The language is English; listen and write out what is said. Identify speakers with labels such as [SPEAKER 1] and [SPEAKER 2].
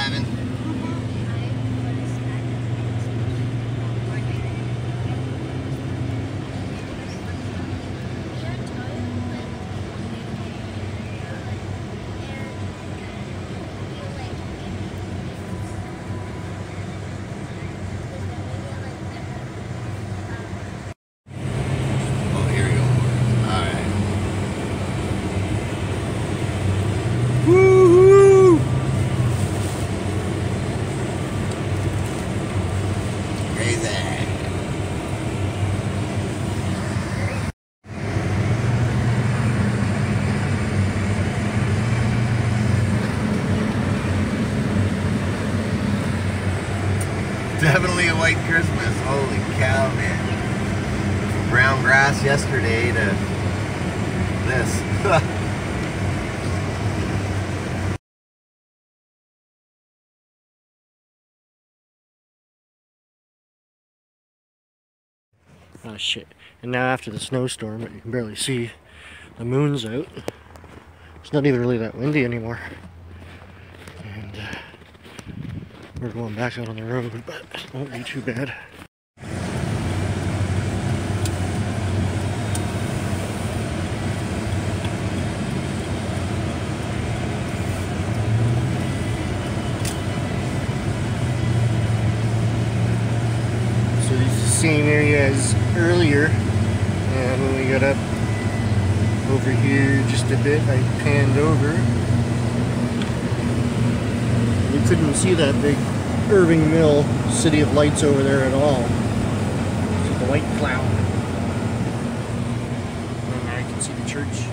[SPEAKER 1] driving? Oh, here we go. Alright. Woo-hoo! Crazy. Definitely a white Christmas. Holy cow, man. Brown grass yesterday to this.
[SPEAKER 2] Oh shit. And now after the snowstorm, you can barely see, the moon's out. It's not even really that windy anymore. And we're going back out on the road, but it won't be too bad. So this is the same area as earlier, and when we got up over here just a bit, I panned over. We couldn't see that big Irving Mill City of Lights over there at all. It's like a white cloud. And now I can see the church.